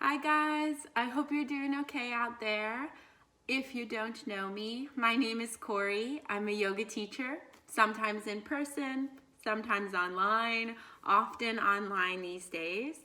Hi guys, I hope you're doing okay out there. If you don't know me, my name is Cori. I'm a yoga teacher, sometimes in person, sometimes online, often online these days.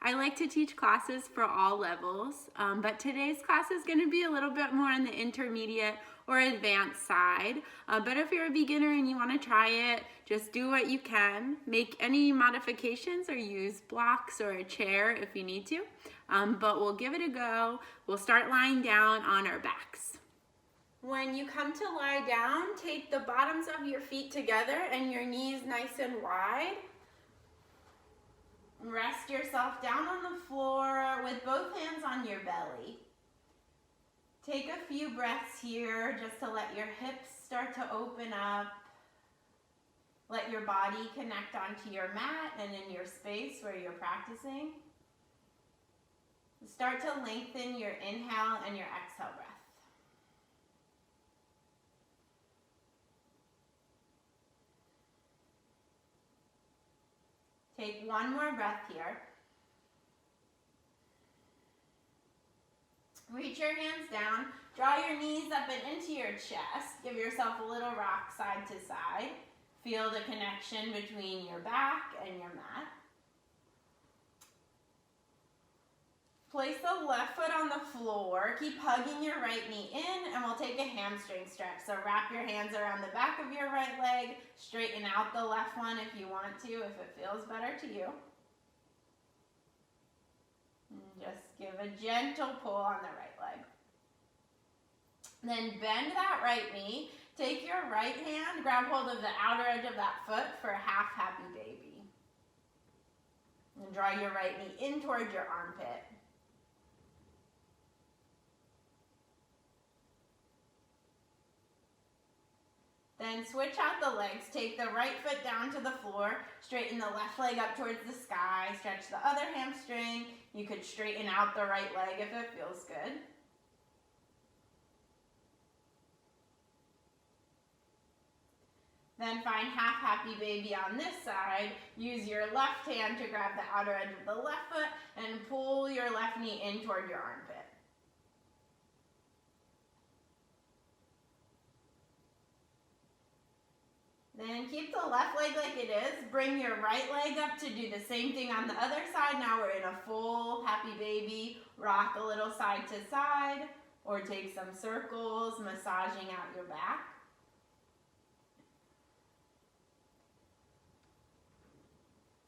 I like to teach classes for all levels, but today's class is going to be a little bit more on the intermediate or advanced side. But if you're a beginner and you want to try it, just do what you can. Make any modifications or use blocks or a chair if you need to. But we'll give it a go. We'll start lying down on our backs. When you come to lie down, take the bottoms of your feet together and your knees nice and wide. Rest yourself down on the floor with both hands on your belly. Take a few breaths here just to let your hips start to open up. Let your body connect onto your mat and in your space where you're practicing. Start to lengthen your inhale and your exhale breath. Take one more breath here. Reach your hands down, draw your knees up and into your chest. Give yourself a little rock side to side. Feel the connection between your back and your mat. Place the left foot on the floor. Keep hugging your right knee in, and we'll take a hamstring stretch. So wrap your hands around the back of your right leg. Straighten out the left one if you want to, if it feels better to you. And just give a gentle pull on the right leg. Then bend that right knee. Take your right hand, grab hold of the outer edge of that foot for a half happy baby. And draw your right knee in towards your armpit. Then switch out the legs. Take the right foot down to the floor. Straighten the left leg up towards the sky. Stretch the other hamstring. You could straighten out the right leg if it feels good. Then find half happy baby on this side. Use your left hand to grab the outer edge of the left foot and pull your left knee in toward your armpit. Then keep the left leg like it is. Bring your right leg up to do the same thing on the other side. Now we're in a full happy baby. Rock a little side to side or take some circles, massaging out your back.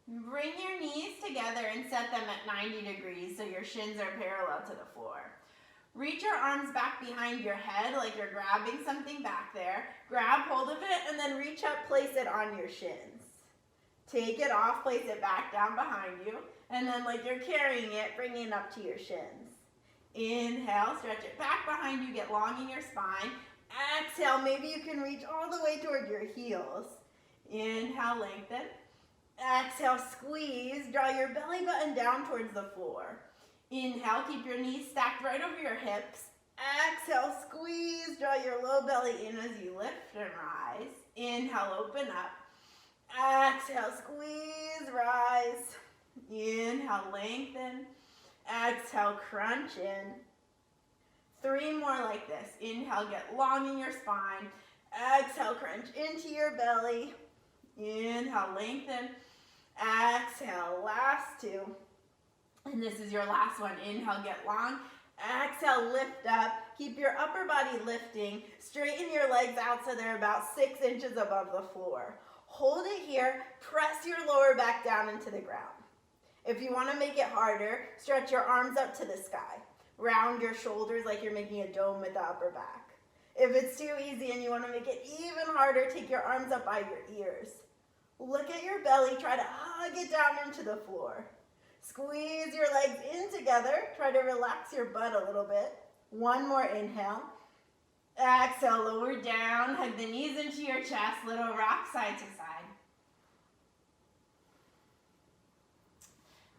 Bring your knees together and set them at 90 degrees so your shins are parallel to the floor. Reach your arms back behind your head like you're grabbing something back there. Grab hold of it and then reach up, place it on your shins. Take it off, place it back down behind you, and then like you're carrying it, bring it up to your shins. Inhale, stretch it back behind you, get long in your spine. Exhale, maybe you can reach all the way toward your heels. Inhale, lengthen. Exhale, squeeze, draw your belly button down towards the floor. Inhale, keep your knees stacked right over your hips. Exhale, squeeze, draw your low belly in as you lift and rise. Inhale, open up. Exhale, squeeze, rise. Inhale, lengthen. Exhale, crunch in. 3 more like this. Inhale, get long in your spine. Exhale, crunch into your belly. Inhale, lengthen. Exhale, last 2. And this is your last one. Inhale, get long. Exhale, lift up. Keep your upper body lifting. Straighten your legs out so they're about 6 inches above the floor. Hold it here. Press your lower back down into the ground. If you want to make it harder, stretch your arms up to the sky. Round your shoulders like you're making a dome with the upper back. If it's too easy and you want to make it even harder, take your arms up by your ears. Look at your belly. Try to hug it down into the floor. Squeeze your legs in together. Try to relax your butt a little bit. 1 more inhale. Exhale, lower down. Hug the knees into your chest. Little rock side to side.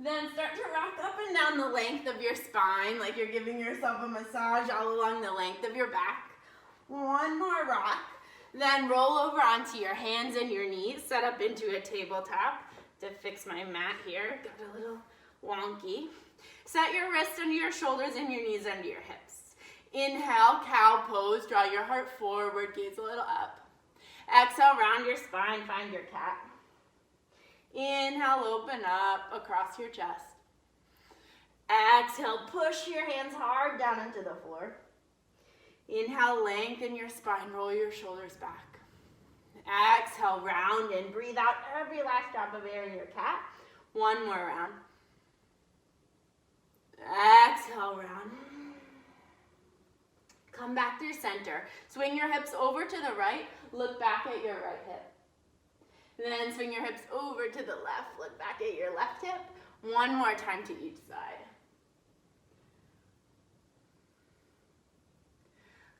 Then start to rock up and down the length of your spine like you're giving yourself a massage all along the length of your back. 1 more rock. Then roll over onto your hands and your knees. Set up into a tabletop. To fix my mat here. Got a little wonky. Set your wrists under your shoulders and your knees under your hips. Inhale, cow pose, draw your heart forward, gaze a little up. Exhale, round your spine, find your cat. Inhale, open up across your chest. Exhale, push your hands hard down into the floor. Inhale, lengthen your spine, roll your shoulders back. Exhale, round and breathe out every last drop of air in your cat. One more round. Exhale, round. Come back through center. Swing your hips over to the right, look back at your right hip. Then swing your hips over to the left, look back at your left hip. One more time to each side.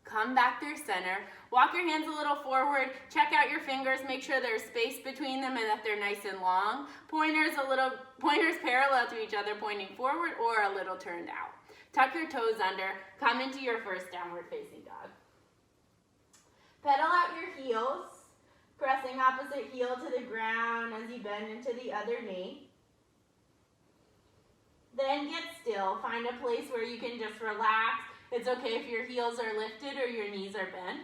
Come back through center. Walk your hands a little forward. Check out your fingers. Make sure there's space between them and that they're nice and long. Pointers parallel to each other, pointing forward or a little turned out. Tuck your toes under. Come into your first downward facing dog. Pedal out your heels, pressing opposite heel to the ground as you bend into the other knee. Then get still. Find a place where you can just relax. It's okay if your heels are lifted or your knees are bent.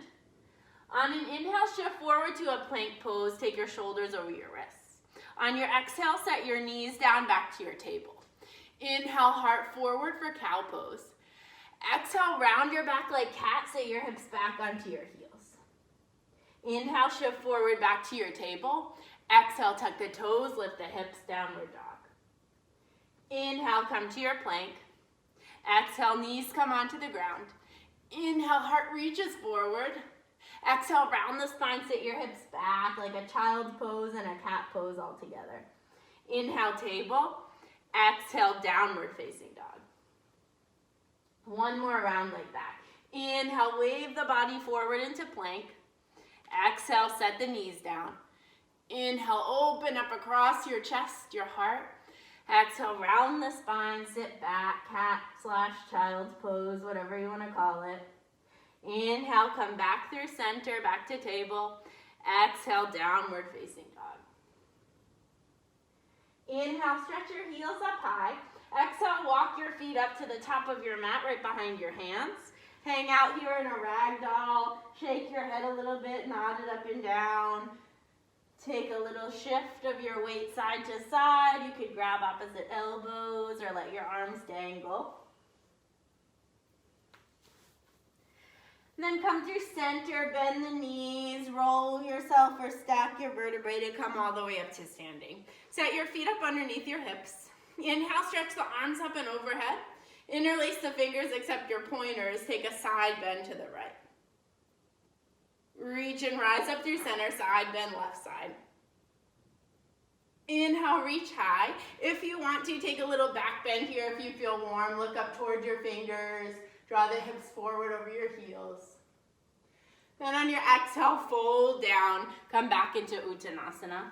On an inhale, shift forward to a plank pose. Take your shoulders over your wrists. On your exhale, set your knees down back to your table. Inhale, heart forward for cow pose. Exhale, round your back like cat. Set your hips back onto your heels. Inhale, shift forward back to your table. Exhale, tuck the toes, lift the hips, downward dog. Inhale, come to your plank. Exhale, knees come onto the ground. Inhale, heart reaches forward. Exhale, round the spine, sit your hips back like a child's pose and a cat pose all together. Inhale, table. Exhale, downward facing dog. One more round like that. Inhale, wave the body forward into plank. Exhale, set the knees down. Inhale, open up across your chest, your heart. Exhale, round the spine, sit back, cat/child's pose, whatever you want to call it. Inhale, come back through center, back to table. Exhale, downward facing dog. Inhale, stretch your heels up high. Exhale, walk your feet up to the top of your mat, right behind your hands. Hang out here in a rag doll. Shake your head a little bit, nod it up and down. Take a little shift of your weight side to side. You could grab opposite elbows or let your arms dangle. And then come through center, bend the knees, roll yourself or stack your vertebrae to come all the way up to standing. Set your feet up underneath your hips. Inhale, stretch the arms up and overhead. Interlace the fingers except your pointers. Take a side bend to the right. Reach and rise up through center, side bend, left side. Inhale, reach high. If you want to, take a little back bend here if you feel warm. Look up towards your fingers. Draw the hips forward over your heels. Then on your exhale, fold down. Come back into Uttanasana.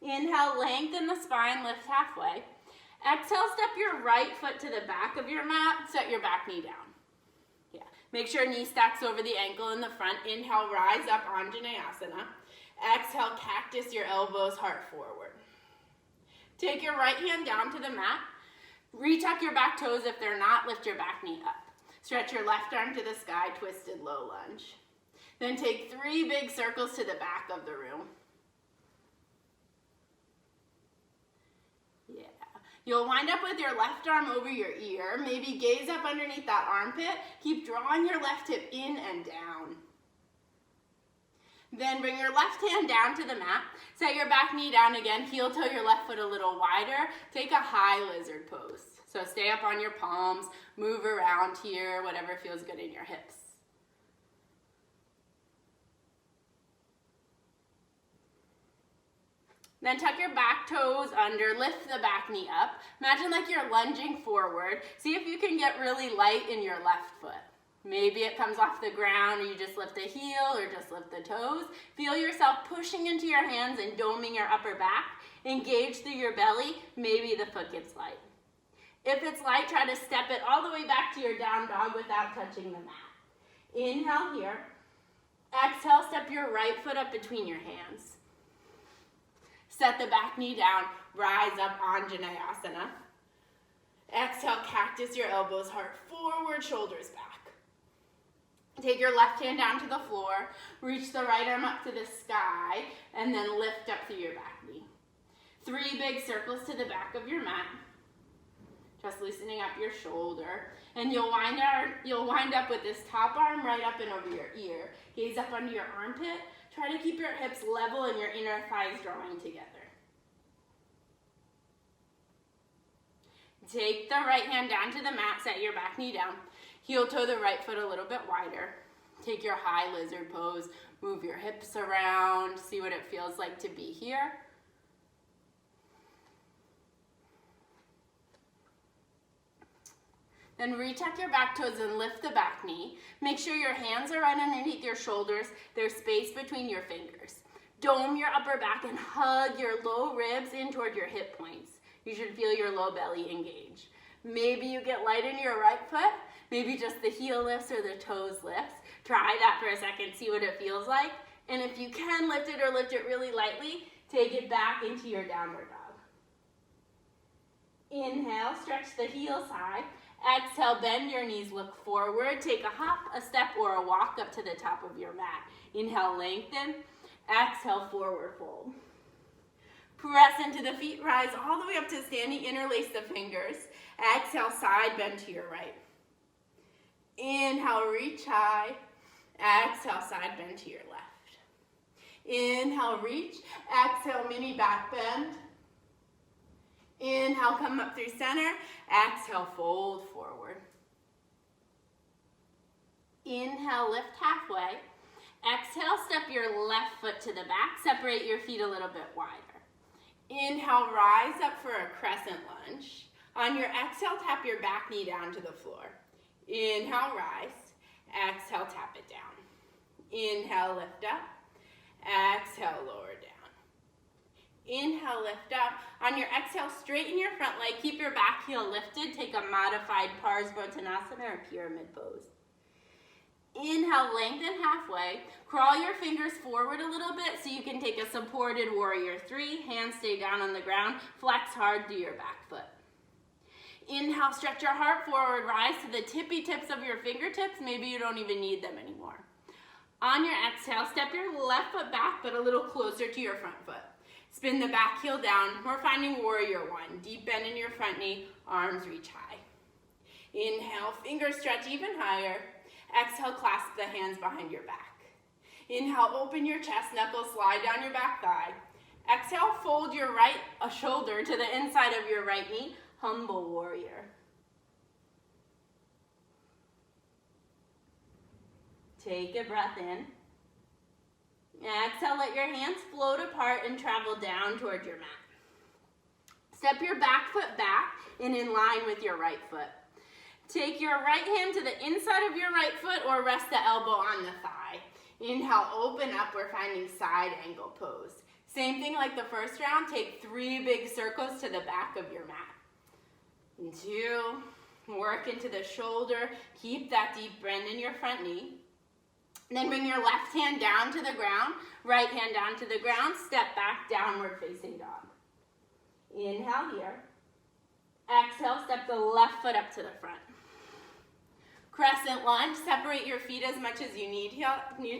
Inhale, lengthen the spine, lift halfway. Exhale, step your right foot to the back of your mat. Set your back knee down. Make sure knee stacks over the ankle in the front. Inhale, rise up, Anjaneyasana. Exhale, cactus your elbows, heart forward. Take your right hand down to the mat. Retuck your back toes if they're not. Lift your back knee up. Stretch your left arm to the sky, twisted low lunge. Then take 3 big circles to the back of the room. You'll wind up with your left arm over your ear. Maybe gaze up underneath that armpit. Keep drawing your left hip in and down. Then bring your left hand down to the mat. Set your back knee down again. Heel toe your left foot a little wider. Take a high lizard pose. So stay up on your palms. Move around here, whatever feels good in your hips. Then tuck your back toes under, lift the back knee up. Imagine like you're lunging forward. See if you can get really light in your left foot. Maybe it comes off the ground or you just lift the heel or just lift the toes. Feel yourself pushing into your hands and doming your upper back. Engage through your belly. Maybe the foot gets light. If it's light, try to step it all the way back to your down dog without touching the mat. Inhale here. Exhale, step your right foot up between your hands. Set the back knee down, rise up, Anjaneyasana. Exhale, cactus your elbows, heart forward, shoulders back. Take your left hand down to the floor, reach the right arm up to the sky, and then lift up through your back knee. 3 big circles to the back of your mat, just loosening up your shoulder. And you'll wind up with this top arm right up and over your ear. Gaze up under your armpit. Try to keep your hips level and your inner thighs drawing together. Take the right hand down to the mat, set your back knee down. Heel toe the right foot a little bit wider. Take your high lizard pose. Move your hips around. See what it feels like to be here. Then retuck your back toes and lift the back knee. Make sure your hands are right underneath your shoulders. There's space between your fingers. Dome your upper back and hug your low ribs in toward your hip points. You should feel your low belly engage. Maybe you get light in your right foot. Maybe just the heel lifts or the toes lifts. Try that for a second, see what it feels like. And if you can lift it or lift it really lightly, take it back into your downward dog. Inhale, stretch the heels high. Exhale, bend your knees, look forward. Take a hop, a step, or a walk up to the top of your mat. Inhale, lengthen. Exhale, forward fold. Press into the feet, rise all the way up to standing, interlace the fingers. Exhale, side bend to your right. Inhale, reach high. Exhale, side bend to your left. Inhale, reach. Exhale, mini back bend. Inhale, come up through center. Exhale, fold forward. Inhale, lift halfway. Exhale, step your left foot to the back. Separate your feet a little bit wider. Inhale, rise up for a crescent lunge. On your exhale, tap your back knee down to the floor. Inhale, rise. Exhale, tap it down. Inhale, lift up. Exhale, lower down. Inhale, lift up. On your exhale, straighten your front leg. Keep your back heel lifted. Take a modified Parsvottanasana or pyramid pose. Inhale, lengthen halfway. Crawl your fingers forward a little bit so you can take a supported warrior 3. Hands stay down on the ground. Flex hard through your back foot. Inhale, stretch your heart forward. Rise to the tippy tips of your fingertips. Maybe you don't even need them anymore. On your exhale, step your left foot back but a little closer to your front foot. Spin the back heel down. We're finding warrior 1. Deep bend in your front knee. Arms reach high. Inhale, fingers stretch even higher. Exhale, clasp the hands behind your back. Inhale, open your chest, knuckles slide down your back thigh. Exhale, fold your right shoulder to the inside of your right knee. Humble warrior. Take a breath in. Exhale, let your hands float apart and travel down toward your mat. Step your back foot back and in line with your right foot. Take your right hand to the inside of your right foot or rest the elbow on the thigh. Inhale, open up. We're finding side angle pose. Same thing like the first round. Take 3 big circles to the back of your mat. 2, work into the shoulder. Keep that deep bend in your front knee. Then bring your left hand down to the ground, right hand down to the ground, step back, downward facing dog. Inhale here. Exhale, step the left foot up to the front. Crescent lunge, separate your feet as much as you need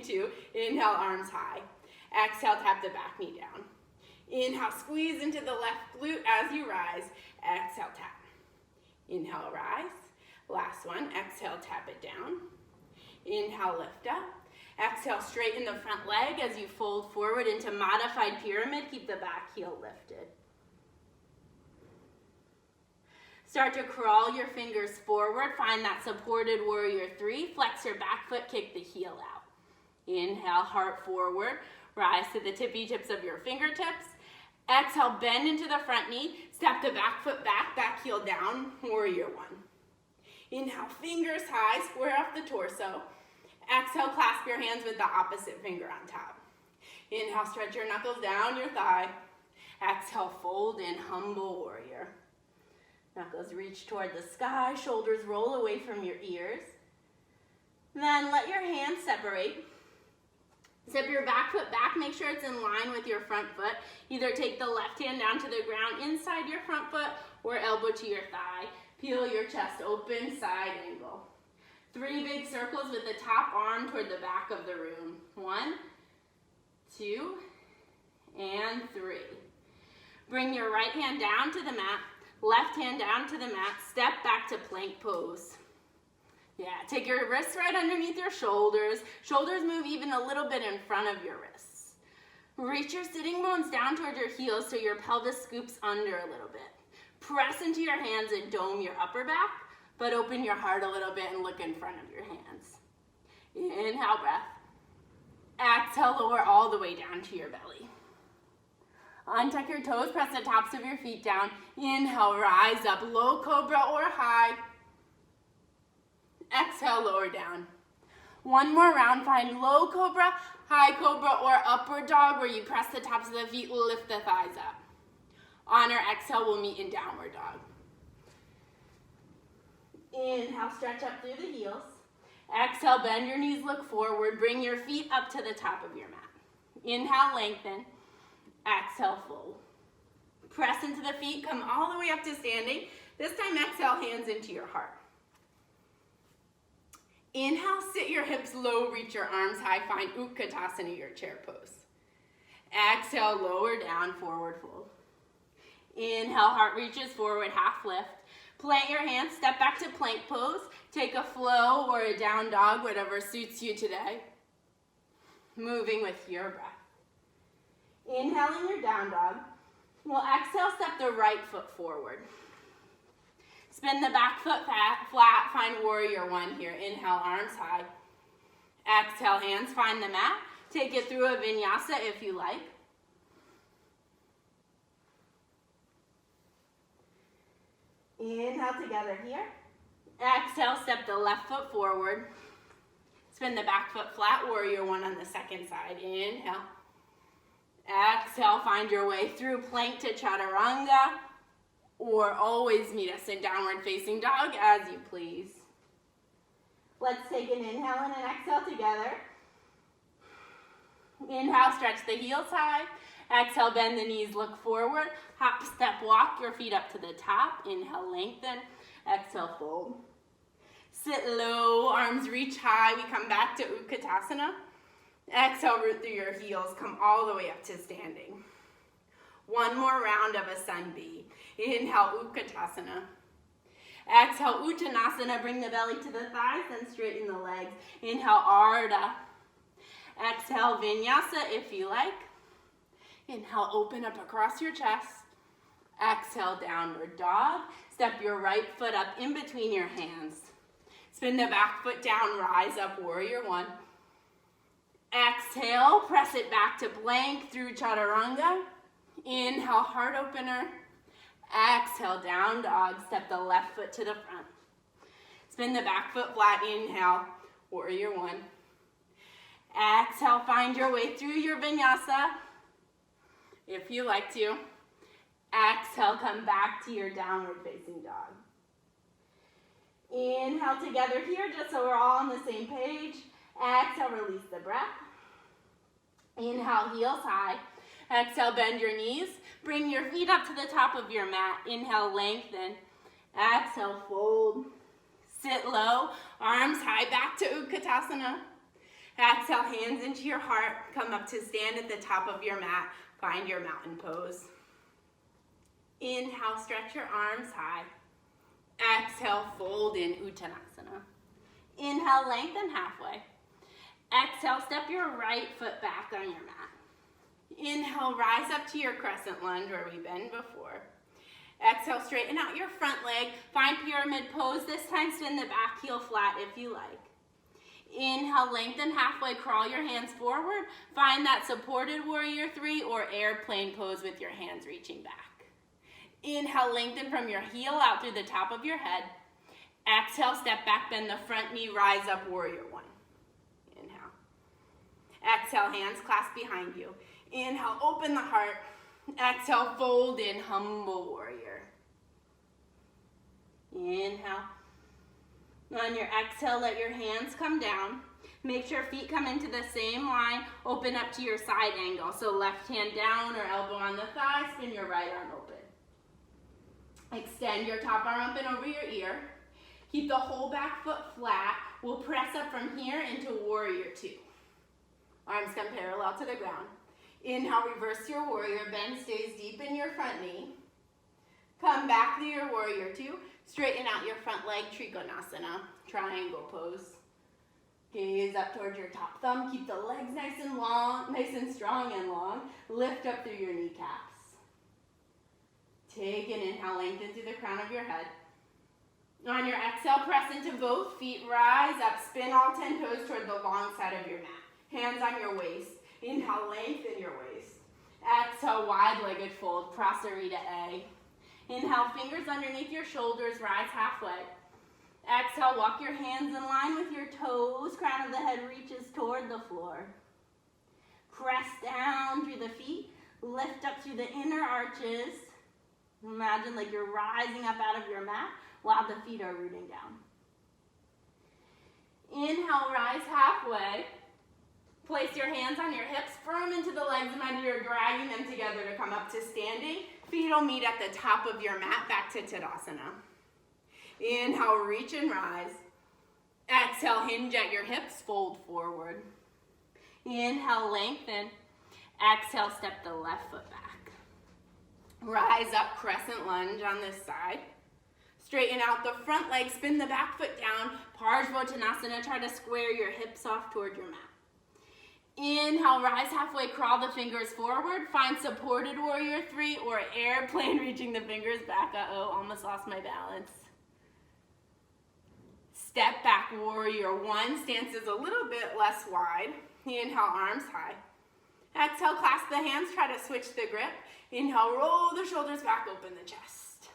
to. Inhale, arms high. Exhale, tap the back knee down. Inhale, squeeze into the left glute as you rise. Exhale, tap. Inhale, rise. Last one, exhale, tap it down. Inhale, lift up. Exhale, straighten the front leg as you fold forward into modified pyramid. Keep the back heel lifted. Start to crawl your fingers forward. Find that supported warrior 3. Flex your back foot, kick the heel out. Inhale, heart forward. Rise to the tippy tips of your fingertips. Exhale, bend into the front knee. Step the back foot back, back heel down, warrior 1. Inhale, fingers high, square off the torso. Exhale, clasp your hands with the opposite finger on top. Inhale, stretch your knuckles down your thigh. Exhale, fold in, humble warrior. Knuckles reach toward the sky, shoulders roll away from your ears. Then let your hands separate. Step your back foot back, make sure it's in line with your front foot. Either take the left hand down to the ground inside your front foot or elbow to your thigh. Peel your chest open, side angle. 3 big circles with the top arm toward the back of the room. 1, 2, and 3. Bring your right hand down to the mat, left hand down to the mat, step back to plank pose. Yeah, take your wrists right underneath your shoulders. Shoulders move even a little bit in front of your wrists. Reach your sitting bones down toward your heels so your pelvis scoops under a little bit. Press into your hands and dome your upper back, but open your heart a little bit and look in front of your hands. Inhale, breath. Exhale, lower all the way down to your belly. Untuck your toes, press the tops of your feet down. Inhale, rise up, low cobra or high. Exhale, lower down. One more round, find low cobra, high cobra, or upward dog where you press the tops of the feet, lift the thighs up. On our exhale, we'll meet in downward dog. Inhale, stretch up through the heels. Exhale, bend your knees, look forward. Bring your feet up to the top of your mat. Inhale, lengthen. Exhale, fold. Press into the feet, come all the way up to standing. This time, exhale, hands into your heart. Inhale, sit your hips low, reach your arms high, find Utkatasana, your chair pose. Exhale, lower down, forward fold. Inhale, heart reaches forward, half lift. Plant your hands, step back to plank pose. Take a flow or a down dog, whatever suits you today. Moving with your breath. Inhaling your down dog. We'll exhale, step the right foot forward. Spin the back foot flat, find warrior 1 here. Inhale, arms high. Exhale, hands find the mat. Take it through a vinyasa if you like. Inhale together here. Exhale, step the left foot forward. Spin the back foot flat, warrior 1 on the second side. Inhale. Exhale, find your way through plank to chaturanga, or always meet us in downward facing dog as you please. Let's take an inhale and an exhale together. Inhale, stretch the heels high. Exhale, bend the knees, look forward. Hop, step, walk your feet up to the top. Inhale, lengthen. Exhale, fold. Sit low, arms reach high. We come back to Utkatasana. Exhale, root through your heels. Come all the way up to standing. One more round of a sun B. Inhale, Utkatasana. Exhale, Uttanasana. Bring the belly to the thighs, then straighten the legs. Inhale, Ardha. Exhale, Vinyasa if you like. Inhale, open up across your chest. Exhale, downward dog. Step your right foot up in between your hands. Spin the back foot down, rise up, warrior 1. Exhale, press it back to plank through chaturanga. Inhale, heart opener. Exhale, down dog. Step the left foot to the front. Spin the back foot flat. Inhale, warrior 1. Exhale, find your way through your vinyasa if you like to. Exhale, come back to your downward facing dog. Inhale together here just so we're all on the same page. Exhale, release the breath. Inhale, heels high. Exhale, bend your knees. Bring your feet up to the top of your mat. Inhale, lengthen. Exhale, fold. Sit low, arms high back to Utkatasana. Exhale, hands into your heart. Come up to stand at the top of your mat. Find your mountain pose. Inhale, stretch your arms high. Exhale, fold in Uttanasana. Inhale, lengthen halfway. Exhale, step your right foot back on your mat. Inhale, rise up to your crescent lunge where we bend before. Exhale, straighten out your front leg. Find pyramid pose. This time, spin the back heel flat if you like. Inhale, lengthen halfway, crawl your hands forward. Find that supported warrior 3 or airplane pose with your hands reaching back. Inhale, lengthen from your heel out through the top of your head. Exhale, step back, bend the front knee, rise up, warrior 1. Inhale. Exhale, hands clasp behind you. Inhale, open the heart. Exhale, fold in, humble warrior. Inhale. On your exhale, let your hands come down. Make sure feet come into the same line. Open up to your side angle. So left hand down or elbow on the thigh. Spin your right arm open. Extend your top arm up and over your ear. Keep the whole back foot flat. We'll press up from here into warrior two. Arms come parallel to the ground. Inhale, reverse your warrior. Bend stays deep in your front knee. Come back to your warrior two. Straighten out your front leg, Trikonasana, triangle pose. Gaze up towards your top thumb. Keep the legs nice and long, nice and strong and long. Lift up through your kneecaps. Take an inhale, lengthen through the crown of your head. On your exhale, press into both feet. Rise up, spin all 10 toes toward the long side of your mat. Hands on your waist. Inhale, lengthen your waist. Exhale, wide-legged fold, Prasarita A. Inhale, fingers underneath your shoulders, rise halfway. Exhale, walk your hands in line with your toes. Crown of the head reaches toward the floor. Press down through the feet. Lift up through the inner arches. Imagine like you're rising up out of your mat while the feet are rooting down. Inhale, rise halfway. Place your hands on your hips, firm into the legs. Imagine you're dragging them together to come up to standing. Feet will meet at the top of your mat, back to Tadasana. Inhale, reach and rise. Exhale, hinge at your hips, fold forward. Inhale, lengthen. Exhale, step the left foot back. Rise up, crescent lunge on this side. Straighten out the front leg, spin the back foot down. Parsvottanasana, try to square your hips off toward your mat. Inhale, rise halfway, crawl the fingers forward. Find supported warrior three or airplane reaching the fingers back. Uh-oh, almost lost my balance. Step back, warrior one. Stance is a little bit less wide. Inhale, arms high. Exhale, clasp the hands, try to switch the grip. Inhale, roll the shoulders back, open the chest.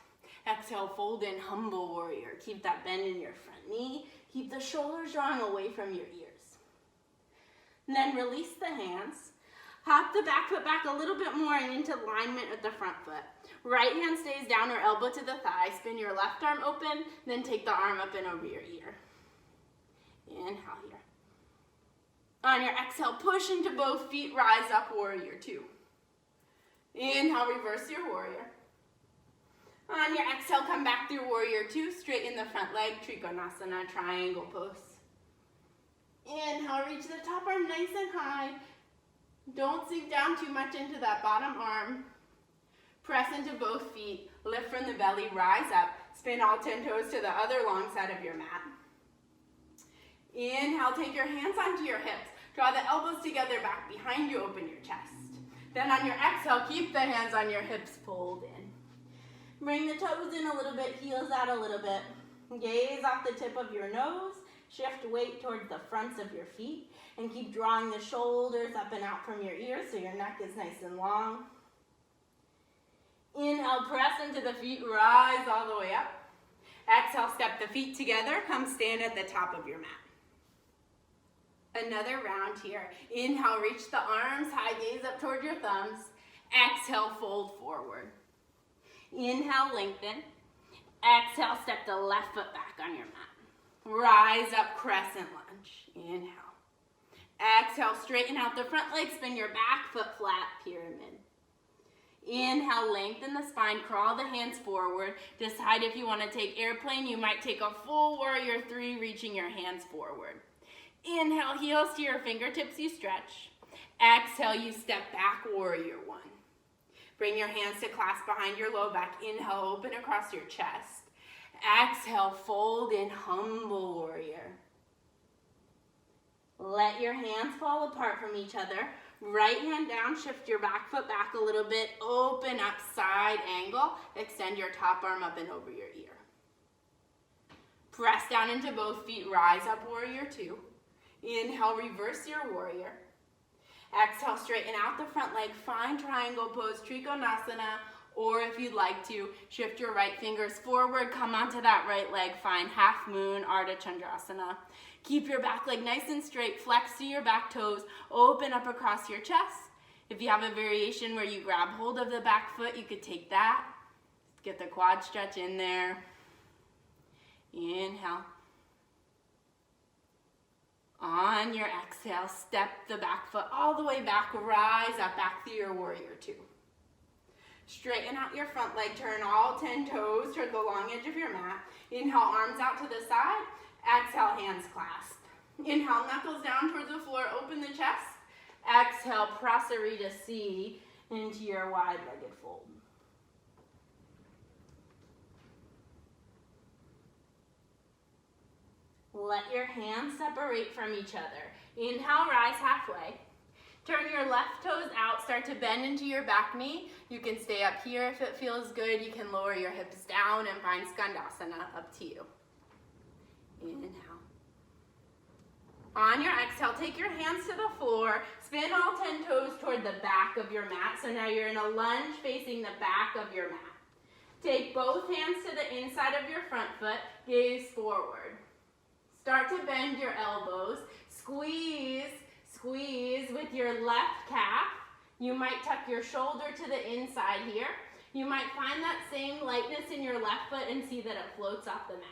Exhale, fold in, humble warrior. Keep that bend in your front knee. Keep the shoulders drawing away from your ears. And then release the hands. Hop the back foot back a little bit more and into alignment with the front foot. Right hand stays down or elbow to the thigh. Spin your left arm open, then take the arm up and over your ear. Inhale here. On your exhale, push into both feet, rise up, warrior two. Inhale, reverse your warrior. On your exhale, come back through warrior two, straighten the front leg, Trikonasana, triangle pose. Inhale, reach the top arm nice and high. Don't sink down too much into that bottom arm. Press into both feet, lift from the belly, rise up, spin all 10 toes to the other long side of your mat. Inhale, take your hands onto your hips. Draw the elbows together back behind you, open your chest. Then on your exhale, keep the hands on your hips, fold in. Bring the toes in a little bit, heels out a little bit. Gaze off the tip of your nose. Shift weight towards the fronts of your feet and keep drawing the shoulders up and out from your ears so your neck is nice and long. Inhale, press into the feet, rise all the way up. Exhale, step the feet together, come stand at the top of your mat. Another round here. Inhale, reach the arms high, gaze up toward your thumbs. Exhale, fold forward. Inhale, lengthen. Exhale, step the left foot back on your mat. Rise up, crescent lunge. Inhale. Exhale, straighten out the front leg, spin your back foot flat, pyramid. Inhale, lengthen the spine, crawl the hands forward. Decide if you want to take airplane. You might take a full warrior three, reaching your hands forward. Inhale, heels to your fingertips, you stretch. Exhale, you step back, warrior one. Bring your hands to clasp behind your low back. Inhale, open across your chest. Exhale, fold in, humble warrior. Let your hands fall apart from each other. Right hand down, shift your back foot back a little bit. Open up, side angle. Extend your top arm up and over your ear. Press down into both feet, rise up, warrior two. Inhale, reverse your warrior. Exhale, straighten out the front leg. Find triangle pose, Trikonasana. Or if you'd like to, shift your right fingers forward, come onto that right leg, find half moon, Ardha Chandrasana. Keep your back leg nice and straight, flex to your back toes, open up across your chest. If you have a variation where you grab hold of the back foot, you could take that. Get the quad stretch in there. Inhale. On your exhale, step the back foot all the way back, rise up, back through your warrior two. Straighten out your front leg, turn all 10 toes toward the long edge of your mat. Inhale, arms out to the side. Exhale, hands clasped. Inhale, knuckles down towards the floor, open the chest. Exhale, Prasarita C into your wide-legged fold. Let your hands separate from each other. Inhale, rise halfway. Turn your left toes out, start to bend into your back knee. You can stay up here if it feels good. You can lower your hips down and find Skandasana, up to you. Inhale. On your exhale, take your hands to the floor, spin all 10 toes toward the back of your mat. So now you're in a lunge facing the back of your mat. Take both hands to the inside of your front foot, gaze forward. Start to bend your elbows, squeeze with your left calf. You might tuck your shoulder to the inside here. You might find that same lightness in your left foot and see that it floats off the mat.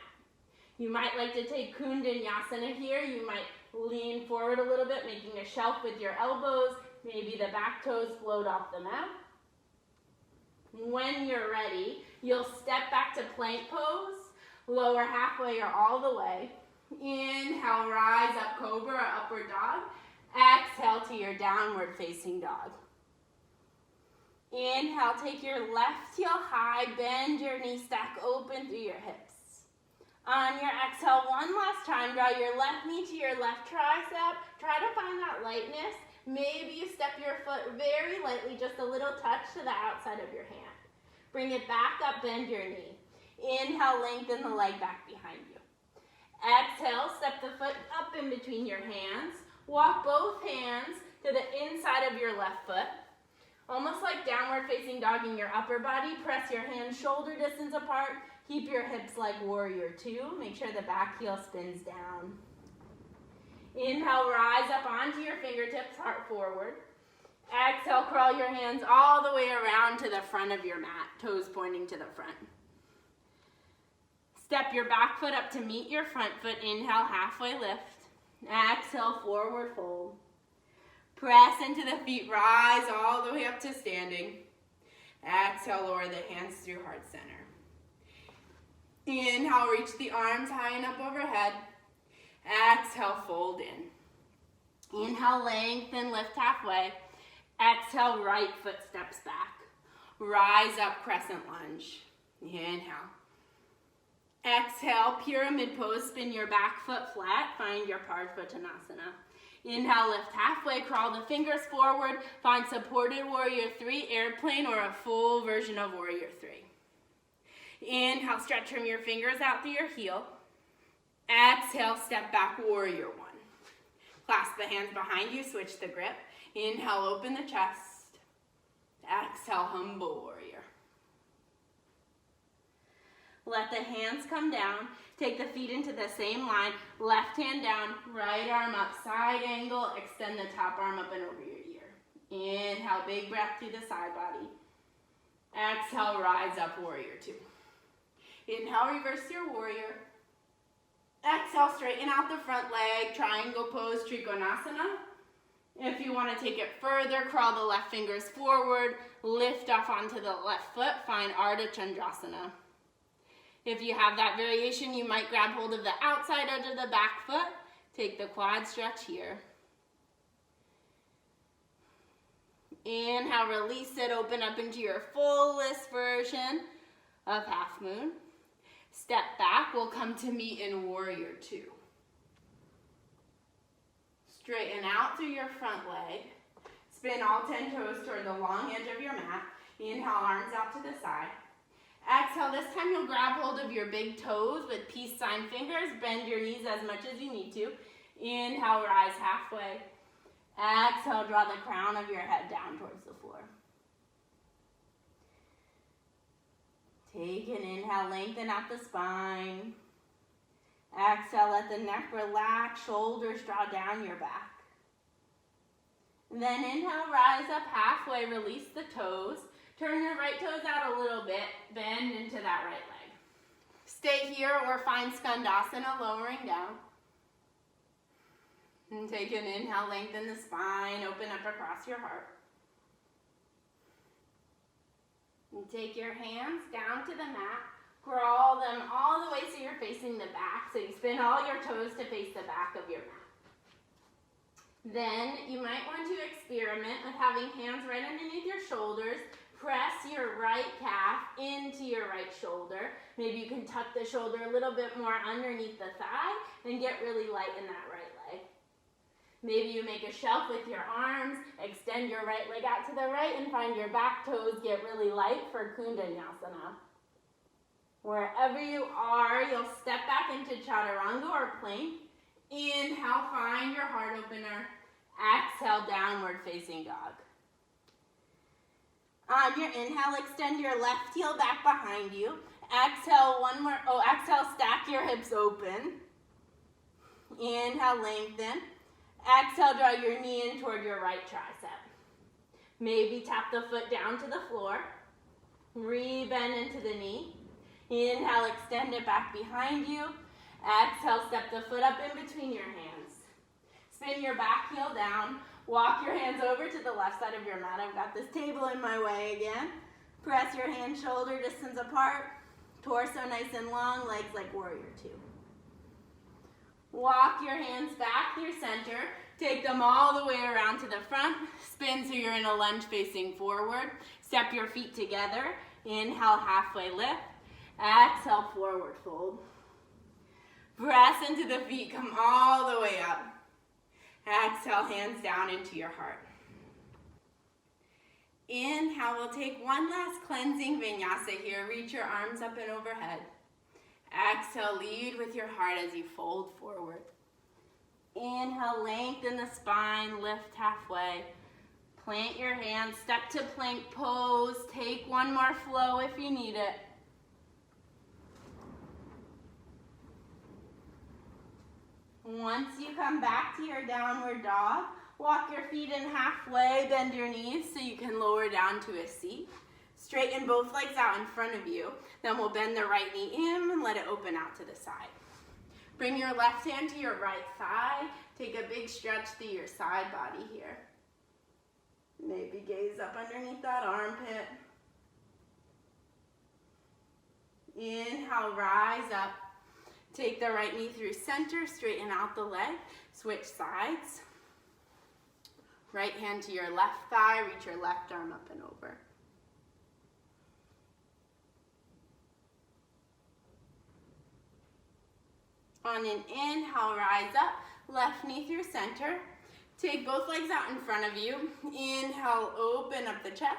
You might like to take Kundanyasana here. You might lean forward a little bit, making a shelf with your elbows. Maybe the back toes float off the mat. When you're ready, you'll step back to plank pose, lower halfway or all the way. Inhale, rise up, cobra or upward dog. Exhale to your downward facing dog. Inhale, take your left heel high, bend your knee, stack open through your hips. On your exhale, one last time, draw your left knee to your left tricep. Try to find that lightness. Maybe you step your foot very lightly, just a little touch to the outside of your hand. Bring it back up, bend your knee. Inhale, lengthen the leg back behind you. Exhale, step the foot up in between your hands. Walk both hands to the inside of your left foot. Almost like downward facing dog in your upper body. Press your hands shoulder distance apart. Keep your hips like warrior two. Make sure the back heel spins down. Inhale, rise up onto your fingertips, heart forward. Exhale, crawl your hands all the way around to the front of your mat, toes pointing to the front. Step your back foot up to meet your front foot. Inhale, halfway lift. Exhale, forward fold. Press into the feet, rise all the way up to standing. Exhale, lower the hands through heart center. Inhale, reach the arms high and up overhead. Exhale, fold in. Inhale, lengthen, lift halfway. Exhale, right foot steps back. Rise up, crescent lunge. Inhale. Exhale, pyramid pose, spin your back foot flat, find your Parsvottanasana. Inhale, lift halfway, crawl the fingers forward, find supported warrior three, airplane, or a full version of warrior three. Inhale, stretch from your fingers out through your heel. Exhale, step back, warrior one. Clasp the hands behind you, switch the grip. Inhale, open the chest. Exhale, humble warrior. Let the hands come down. Take the feet into the same line. Left hand down, right arm up, side angle. Extend the top arm up and over your ear. Inhale, big breath through the side body. Exhale, rise up, warrior two. Inhale, reverse your warrior. Exhale, straighten out the front leg, triangle pose, Trikonasana. If you want to take it further, crawl the left fingers forward, lift off onto the left foot, find Ardha Chandrasana. If you have that variation, you might grab hold of the outside edge of the back foot. Take the quad stretch here. Inhale, release it, open up into your fullest version of half moon. Step back, we'll come to meet in warrior two. Straighten out through your front leg. Spin all 10 toes toward the long edge of your mat. Inhale, arms out to the side. Exhale, this time you'll grab hold of your big toes with peace sign fingers. Bend your knees as much as you need to. Inhale, rise halfway. Exhale, draw the crown of your head down towards the floor. Take an inhale, lengthen out the spine. Exhale, let the neck relax, shoulders draw down your back. Then inhale, rise up halfway, release the toes. Turn your right toes out a little bit, bend into that right leg. Stay here or find Skandasana, lowering down. And take an inhale, lengthen the spine, open up across your heart. And take your hands down to the mat. Crawl them all the way so you're facing the back. So you spin all your toes to face the back of your mat. Then you might want to experiment with having hands right underneath your shoulders. Press your right calf into your right shoulder. Maybe you can tuck the shoulder a little bit more underneath the thigh and get really light in that right leg. Maybe you make a shelf with your arms, extend your right leg out to the right and find your back toes get really light for Kundanyasana. Wherever you are, you'll step back into Chaturanga or plank. Inhale, find your heart opener. Exhale, downward facing dog. On your inhale, extend your left heel back behind you. Exhale, exhale, stack your hips open. Inhale, lengthen. Exhale, draw your knee in toward your right tricep. Maybe tap the foot down to the floor. Re-bend into the knee. Inhale, extend it back behind you. Exhale, step the foot up in between your hands. Spin your back heel down. Walk your hands over to the left side of your mat. I've got this table in my way again. Press your hands shoulder distance apart. Torso nice and long, legs like warrior two. Walk your hands back through center. Take them all the way around to the front. Spin so you're in a lunge facing forward. Step your feet together. Inhale, halfway lift. Exhale, forward fold. Press into the feet, come all the way up. Exhale, hands down into your heart. Inhale, we'll take one last cleansing vinyasa here. Reach your arms up and overhead. Exhale, lead with your heart as you fold forward. Inhale, lengthen the spine, lift halfway. Plant your hands, step to plank pose. Take one more flow if you need it. Once you come back to your downward dog, walk your feet in halfway, bend your knees so you can lower down to a seat. Straighten both legs out in front of you. Then we'll bend the right knee in and let it open out to the side. Bring your left hand to your right thigh. Take a big stretch through your side body here. Maybe gaze up underneath that armpit. Inhale, rise up. Take the right knee through center, straighten out the leg, switch sides. Right hand to your left thigh, reach your left arm up and over. On an inhale, rise up, left knee through center. Take both legs out in front of you. Inhale, open up the chest.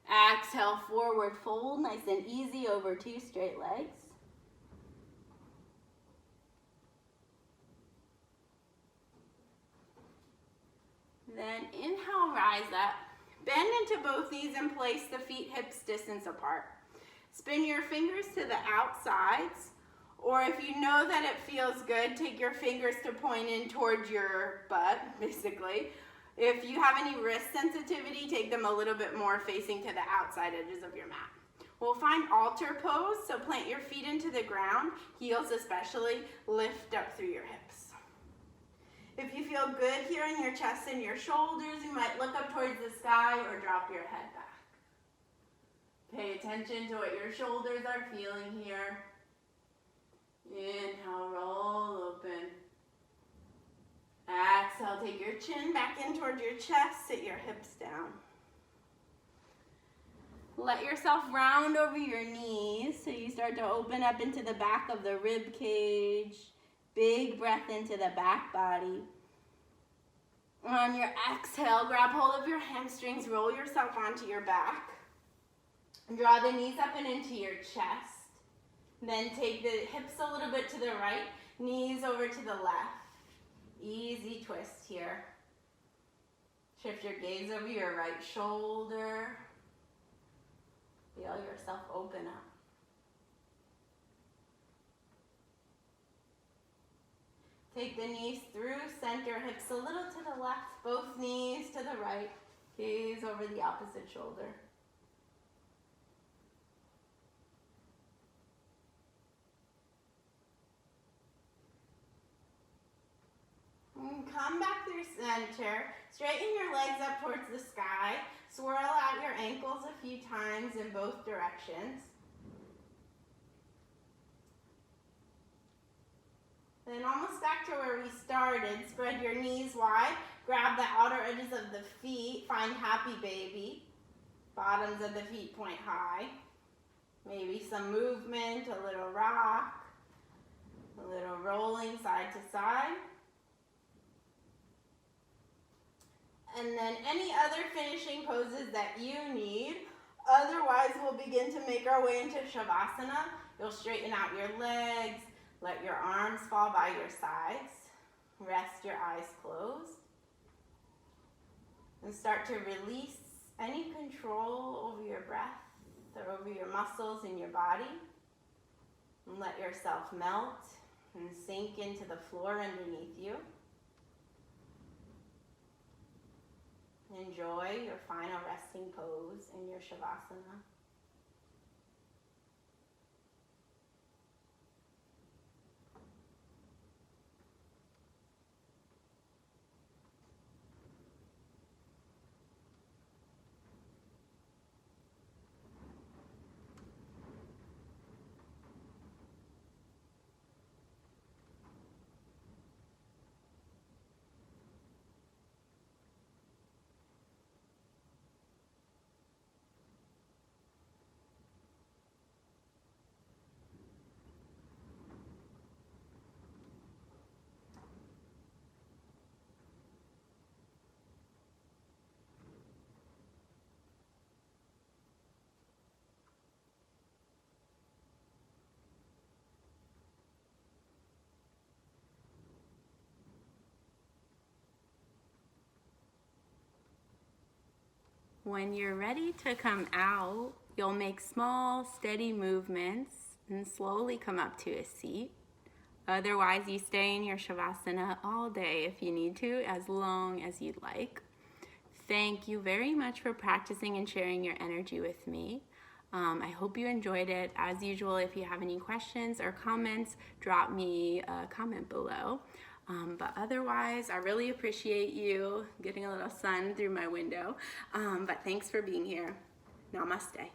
Exhale, forward fold, nice and easy over two straight legs. Then inhale, rise up. Bend into both knees and place the feet hips distance apart. Spin your fingers to the outsides, or if you know that it feels good, take your fingers to point in towards your butt, basically. If you have any wrist sensitivity, take them a little bit more facing to the outside edges of your mat. We'll find altar pose, so plant your feet into the ground, heels especially, lift up through your hips. If you feel good here in your chest and your shoulders, you might look up towards the sky or drop your head back. Pay attention to what your shoulders are feeling here. Inhale, roll open. Exhale, take your chin back in towards your chest, sit your hips down. Let yourself round over your knees so you start to open up into the back of the rib cage. Big breath into the back body. On your exhale, grab hold of your hamstrings, roll yourself onto your back. Draw the knees up and into your chest. Then take the hips a little bit to the right, knees over to the left. Easy twist here. Shift your gaze over your right shoulder. Feel yourself open up. Take the knees through center, hips a little to the left, both knees to the right. Gaze over the opposite shoulder. And come back through center. Straighten your legs up towards the sky. Swirl out your ankles a few times in both directions. Then almost back to where we started. Spread your knees wide. Grab the outer edges of the feet. Find happy baby. Bottoms of the feet point high. Maybe some movement, a little rock, a little rolling side to side. And then any other finishing poses that you need. Otherwise, we'll begin to make our way into Shavasana. You'll straighten out your legs. Let your arms fall by your sides. Rest your eyes closed. And start to release any control over your breath or over your muscles in your body. And let yourself melt and sink into the floor underneath you. Enjoy your final resting pose in your Shavasana. When you're ready to come out, you'll make small, steady movements and slowly come up to a seat. Otherwise, you stay in your Shavasana all day if you need to, as long as you'd like. Thank you very much for practicing and sharing your energy with me. I hope you enjoyed it. As usual, if you have any questions or comments, drop me a comment below. But otherwise, I really appreciate you getting a little sun through my window. But thanks for being here. Namaste.